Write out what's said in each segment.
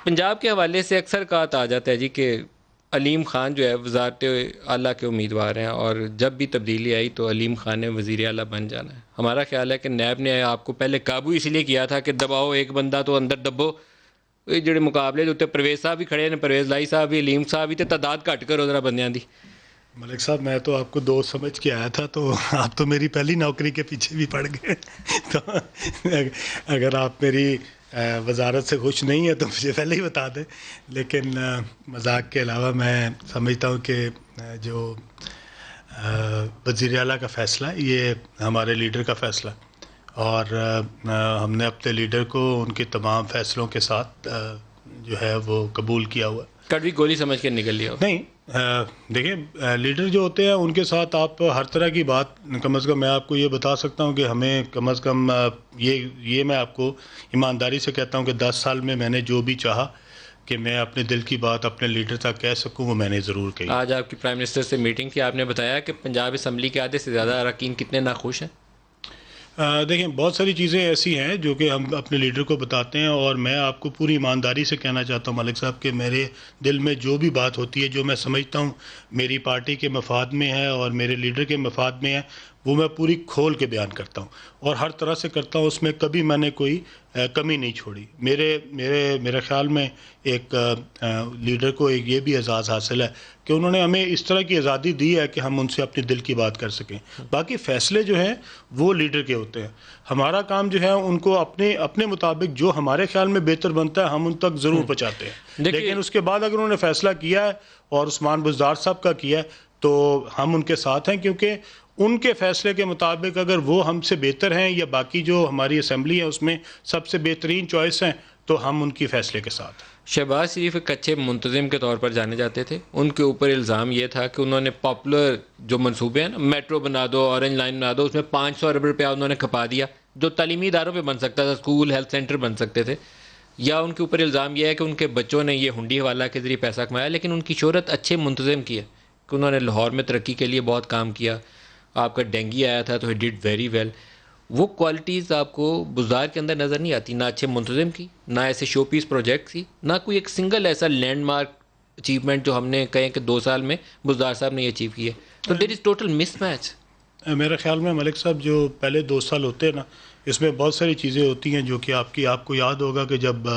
پنجاب کے حوالے سے اکثر کہا آ جاتا ہے جی کہ علیم خان جو ہے وزارت اعلیٰ کے امیدوار ہیں، اور جب بھی تبدیلی آئی تو علیم خان نے وزیر اعلیٰ بن جانا ہے. ہمارا خیال ہے کہ نیب نے آپ کو پہلے قابو اس لیے کیا تھا کہ دباؤ ایک بندہ تو اندر دبو. یہ جڑے مقابلے جو اتنے پرویز صاحب بھی کھڑے ہیں، پرویز لائی صاحب بھی، علیم صاحب بھی، تو تعداد گھٹ کرو ذرا بندیاں دی. ملک صاحب میں تو آپ کو دوست سمجھ کے آیا تھا، تو آپ تو میری پہلی نوکری کے پیچھے بھی پڑ گئے. تو اگر آپ میری وزارت سے خوش نہیں ہے تو مجھے پہلے ہی بتا دیں. لیکن مذاق کے علاوہ میں سمجھتا ہوں کہ جو وزیر اعلیٰ کا فیصلہ ہے یہ ہمارے لیڈر کا فیصلہ ہے، اور ہم نے اپنے لیڈر کو ان کے تمام فیصلوں کے ساتھ جو ہے وہ قبول کیا ہوا ہے. کڑوی گولی سمجھ کے نکل لیا ہو. نہیں، دیکھیں لیڈر جو ہوتے ہیں ان کے ساتھ آپ ہر طرح کی بات، کم از کم میں آپ کو یہ بتا سکتا ہوں کہ ہمیں کم از کم یہ میں آپ کو ایمانداری سے کہتا ہوں کہ 10 سال میں نے جو بھی چاہا کہ میں اپنے دل کی بات اپنے لیڈر تک کہہ سکوں وہ میں نے ضرور کہی. آج آپ کی پرائم منسٹر سے میٹنگ کی، آپ نے بتایا کہ پنجاب اسمبلی کے آدھے سے زیادہ اراکین کتنے ناخوش ہیں. دیکھیں بہت ساری چیزیں ایسی ہیں جو کہ ہم اپنے لیڈر کو بتاتے ہیں، اور میں آپ کو پوری ایمانداری سے کہنا چاہتا ہوں ملک صاحب کہ میرے دل میں جو بھی بات ہوتی ہے، جو میں سمجھتا ہوں میری پارٹی کے مفاد میں ہے اور میرے لیڈر کے مفاد میں ہے، وہ میں پوری کھول کے بیان کرتا ہوں اور ہر طرح سے کرتا ہوں. اس میں کبھی میں نے کوئی کمی نہیں چھوڑی. میرے خیال میں ایک لیڈر کو ایک یہ بھی اعزاز حاصل ہے کہ انہوں نے ہمیں اس طرح کی آزادی دی ہے کہ ہم ان سے اپنے دل کی بات کر سکیں. باقی فیصلے جو ہیں وہ لیڈر کے ہوتے ہیں. ہمارا کام جو ہے ان کو اپنے مطابق جو ہمارے خیال میں بہتر بنتا ہے ہم ان تک ضرور پہنچاتے ہیں. لیکن اس کے بعد اگر انہوں نے فیصلہ کیا ہے اور عثمان بزدار صاحب کا کیا ہے تو ہم ان کے ساتھ ہیں، کیونکہ ان کے فیصلے کے مطابق اگر وہ ہم سے بہتر ہیں یا باقی جو ہماری اسمبلی ہے اس میں سب سے بہترین چوائس ہیں تو ہم ان کی فیصلے کے ساتھ ہیں. شہباز شریف ایک اچھے منتظم کے طور پر جانے جاتے تھے. ان کے اوپر الزام یہ تھا کہ انہوں نے پاپولر جو منصوبے ہیں نا، میٹرو بنا دو، اورنج لائن بنا دو، اس میں 500 ارب روپیہ انہوں نے کھپا دیا جو تعلیمی اداروں پہ بن سکتا تھا، اسکول، ہیلتھ سینٹر بن سکتے تھے. یا ان کے اوپر الزام یہ ہے کہ ان کے بچوں نے یہ ہنڈی حوالہ کے ذریعے پیسہ کمایا، لیکن ان کی شہرت اچھے منتظم کی ہے کہ انہوں نے لاہور میں ترقی کے لیے بہت کام کیا. آپ کا ڈینگی آیا تھا تو ہی ڈیڈ ویری ویل. وہ کوالٹیز آپ کو بزدار کے اندر نظر نہیں آتی، نہ اچھے منتظم کی، نہ ایسے شو پیس پروجیکٹ کی، نہ کوئی ایک سنگل ایسا لینڈ مارک اچیومنٹ جو ہم نے کہیں کہ 2 سال میں بزدار صاحب نے یہ اچیو کی ہے. تو دیر از ٹوٹل مس میچ. میرے خیال میں ملک صاحب جو پہلے 2 سال ہوتے ہیں نا، اس میں بہت ساری چیزیں ہوتی ہیں جو کہ آپ کو یاد ہوگا کہ جب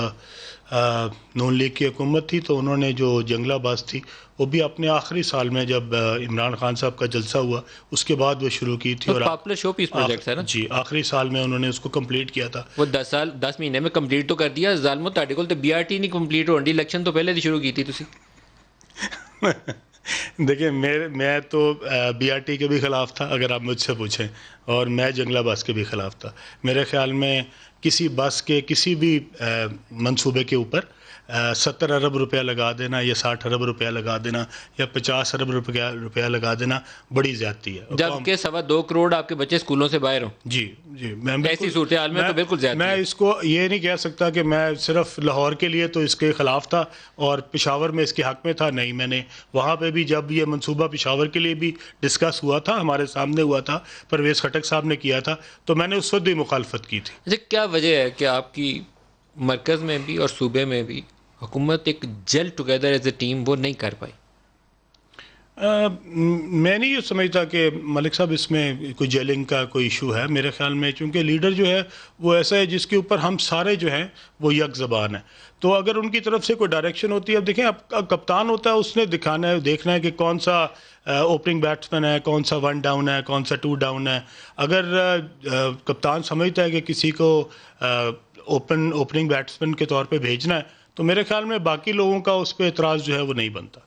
نون لیگ کی حکومت تھی تو انہوں نے جو جنگلہ بس تھی وہ بھی اپنے آخری سال میں جب عمران خان صاحب کا جلسہ ہوا اس کے بعد وہ شروع کی تھی. اور پاپولر شو پیس پروجیکٹ ہے نا جی، آخری سال میں انہوں نے اس کو کمپلیٹ کیا تھا. وہ 10 مہینے میں کمپلیٹ تو کر دیا. ظالمو تہاڈے کول تے BRT نہیں کمپلیٹ ہونی، الیکشن تو پہلے دی شروع کی تھی تسی. دیکھیں میں تو BRT کے بھی خلاف تھا اگر آپ مجھ سے پوچھیں، اور میں جنگلہ بس کے بھی خلاف تھا. میرے خیال میں کسی بس کے کسی بھی منصوبے کے اوپر 70 ارب روپیہ لگا دینا یا 60 ارب روپیہ لگا دینا یا 50 ارب روپیہ لگا دینا بڑی زیادتی ہے. جبکہ 2.25 کروڑ آپ کے بچے اسکولوں سے باہر ہوں. جی ایسی صورتحال میں تو بالکل زیادتی ہے. میں اس کو یہ نہیں کہہ سکتا کہ میں صرف لاہور کے لیے تو اس کے خلاف تھا اور پشاور میں اس کے حق میں تھا. نہیں، میں نے وہاں پہ بھی جب یہ منصوبہ پشاور کے لیے بھی ڈسکس ہوا تھا، ہمارے سامنے ہوا تھا، پرویز خٹک صاحب نے کیا تھا، تو میں نے اس وقت بھی مخالفت کی تھی. اچھا، کیا وجہ ہے کہ آپ کی مرکز میں بھی اور صوبے میں بھی حکومت ایک gel together as a team وہ نہیں کر پائی؟ میں نہیں یہ سمجھتا کہ ملک صاحب اس میں کوئی جیلنگ کا کوئی ایشو ہے. میرے خیال میں چونکہ لیڈر جو ہے وہ ایسا ہے جس کے اوپر ہم سارے جو ہیں وہ یک زبان ہیں، تو اگر ان کی طرف سے کوئی ڈائریکشن ہوتی ہے، اب دیکھیں اب کپتان ہوتا ہے، اس نے دیکھنا ہے کہ کون سا اوپننگ بیٹسمین ہے، کون سا 1 ڈاؤن ہے، کون سا 2 ڈاؤن ہے. اگر کپتان سمجھتا ہے کہ کسی کو اوپننگ بیٹسمین کے طور پہ بھیجنا ہے تو میرے خیال میں باقی لوگوں کا اس پہ اعتراض جو ہے وہ نہیں بنتا.